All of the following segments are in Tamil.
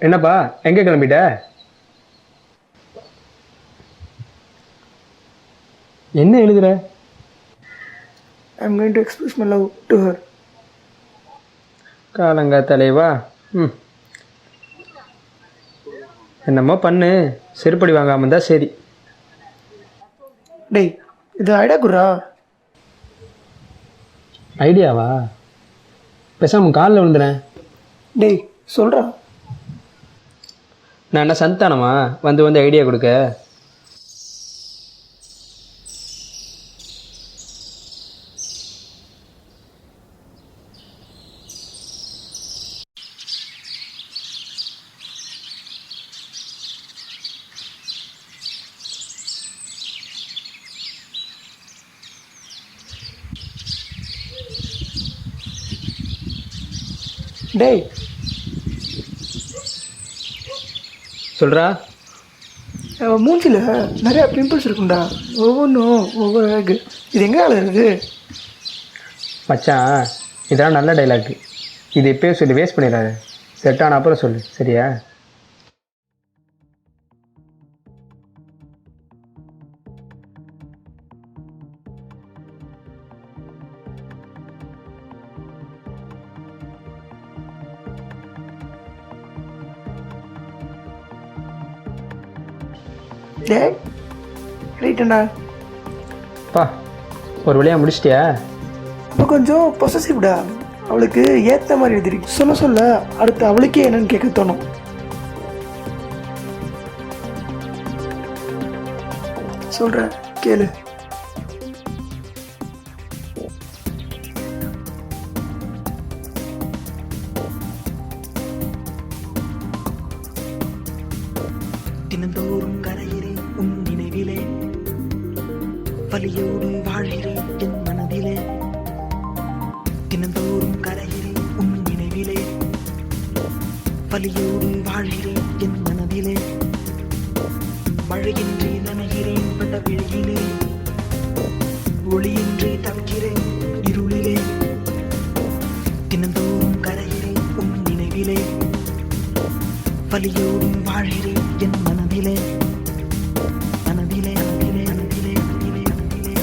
என்னப்பா எங்கே கிளம்பிட்ட? என்ன எழுதுற? I'm going to express my love to her. காலங்கா தலைவா. ம், என்னமோ பண்ணு, செருப்படி வாங்காம இருந்தா சரி. டேய், இது ஐடியா குர்ரா. ஐடியாவா? பேசாம காலில் விழுந்துறேன். டேய் சொல்கிறா. நான் என்ன சந்தானமா வந்து வந்து ஐடியா கொடுக்க? டேய் சொல்கிறா. மூஞ்சில் நிறையா பிம்பிள்ஸ் இருக்கும்டா. ஒவ்வொன்றும் ஒவ்வொரு அழகு. இது எங்கே இருக்குது? மச்சான், இதெல்லாம் நல்ல டைலாக். இது இப்போயே சொல்லி வேஸ்ட் பண்ணிடாது. செட் ஆன அப்புறம் சொல்லு, சரியா? டேய் ரைட்டண்டா. பா, ஒரு வழியாக முடிச்சிட்டியா? இப்போ கொஞ்சம் பொசசிவ்டா. அவளுக்கு ஏற்ற மாதிரி எழுதிருக்கு. சொல்ல சொல்ல அடுத்து அவளுக்கே என்னன்னு கேட்க தோணும். சொல்கிறேன் கேளு. தினந்தோறும் கரைகிறேன் உன் நினைவிலே, வலியோடு வாழ்கிறேன் என் மனதிலே. தினந்தோறும் கரைகிறேன் உன் நினைவிலே, வலியோடு வாழ்கிறேன் என் மனதிலே. மழையின்றி நனைகிறேன் பட்ட வெளியிலே, ஒளியின்றி தவிக்கிறேன் இருளிலே. தினந்தோறும் கரைகிறேன் உன் நினைவிலே, வலியோடு வாழ்கிறேன் என் மனதிலே. மனதிலே மனதிலே மனதிலே மனதிலே மனதிலே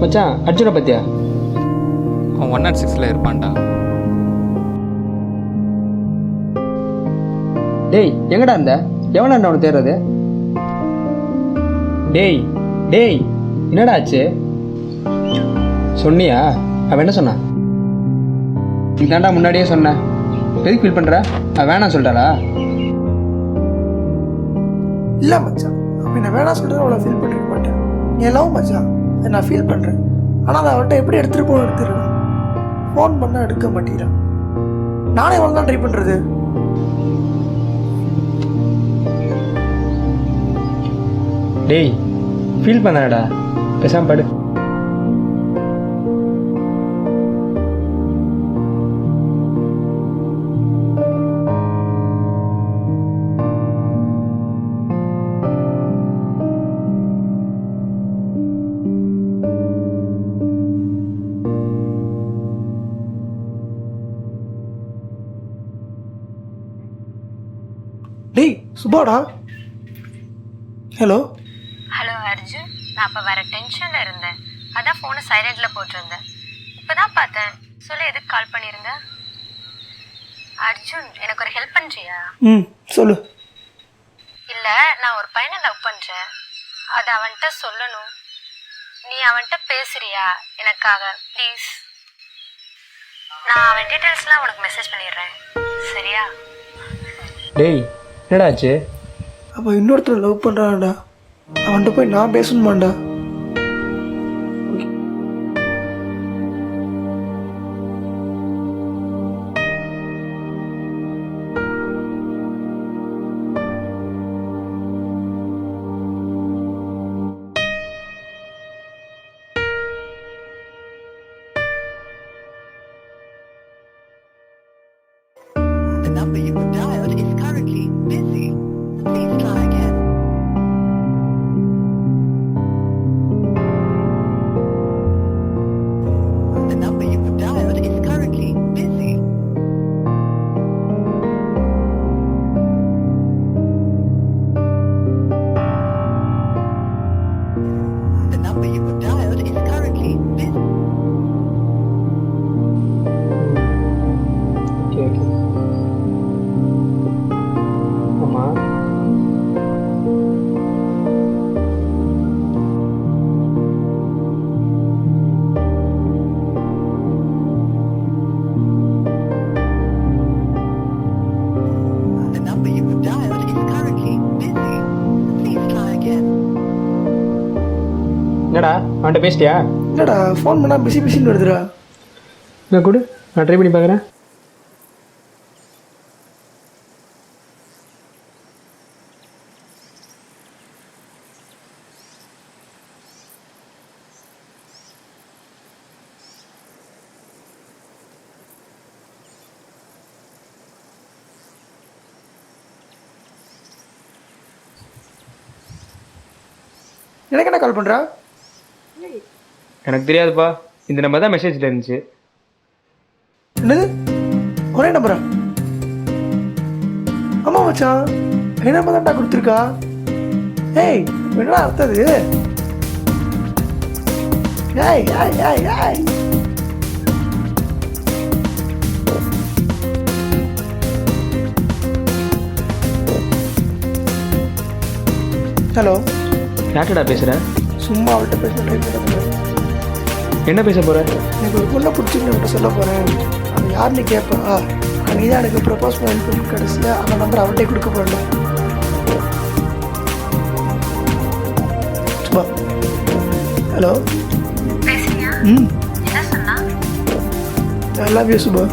மச்சான், அர்ஜுனை பத்தியா? அவன் 106ல் இருப்பான்டா. டேய், எங்கடா இருந்த? எவனா அவனை தேடுறது? டேய் டேய், என்னடா ஆச்சு? சொன்னியா? அவன் என்ன சொன்னான்? நீ தாண்டா முன்னாடியே சொன்னேன். எதுக்கு ஃபீல் பண்ணுற? அவன் வேணாம் சொல்லிட்டாளா? இல்லை மச்சான், அப்படி நான் வேணாம் சொல்கிறது அவ்வளோ ஃபீல் பண்ணிருக்க மாட்டேன். நீ எல்லாம் மச்சான் அதை நான் ஃபீல் பண்ணுறேன். ஆனால் அதை அவர்கிட்ட எப்படி எடுத்துகிட்டு போக எடுத்துருவேன். ஃபோன் பண்ணால் எடுக்க மாட்டேங்கிறான். நானே எவ்வளோ தான் ட்ரை பண்ணுறது? டேய், ஃபீல் பண்ணாடா, பேசாம படு. சுபாடா. ஹலோ. ஹலோ அர்ஜுன், நான் அப்போ வேற டென்ஷனில் இருந்தேன், அதான் ஃபோனை சைலண்டில் போட்டிருந்தேன். இப்போ தான் பார்த்தேன். சொல்லு, எதுக்கு கால் பண்ணியிருந்த? அர்ஜுன், எனக்கு ஒரு ஹெல்ப் பண்ணுறியா? சொல்லு. இல்லை, நான் ஒரு பையனை லவ் பண்ணுறேன், அதை அவன்கிட்ட சொல்லணும். நீ அவன்கிட்ட பேசுறியா எனக்காக ப்ளீஸ்? நான் அவன் டீட்டெயில்ஸ்லாம் உனக்கு மெசேஜ் பண்ணிடுறேன், சரியா? டேய், என்னடா ஆச்சு? அப்போ இன்னொருத்தர் லவ் பண்ணுறான்டா, அவன்கிட்ட போய் நான் பேசணுமாண்டா? The number you have dialed is currently busy. Please try again. The number you have dialed is currently busy. The number you have dialed is currently busy. Okay okay. ஆமாம், The number you have dialed is currently busy. Please try again. என்னடா அவன்கிட்ட பேசிட்டியா? இல்லைடா, ஃபோன் பண்ணால் பிஸின்னு வருதுடா. நான் கொடு, நான் ட்ரை பண்ணி பார்க்குறேன். எனக்கு என்ன கால் பண்ணுறா? எனக்கு தெரியாதுப்பா, இந்த நம்பர் தான் மெசேஜில் இருந்துச்சு. என்னது, ஒரே நம்பரா? ஆமாம் மச்சான், என் நம்பர் தான்டா கொடுத்துருக்கா. ஏய், என்னடா அர்த்தம் இது? ஏய் ஏய் ஏய் ஏய் ஹலோ. யார்கிட்டடா பேசுகிற? சும்மா அவள்கிட்ட பேச ட்ரை பண்ணுறேன். என்ன பேச போகிற? எனக்கு ஒரு பொண்ணை பிடிச்சின்னு அவன்கிட்ட சொல்ல போகிறேன். அவன் யாருன்னு கேட்பா. நீ தான் எனக்கு ப்ரப்போஸ் பண்ணி கடைசியில் அவன் நம்பர் அவள்கிட்டே கொடுக்க போகிறேன். சுபா. ஹலோ. பேசுறியா? ம், என்ன சொன்னா? I love you Subha.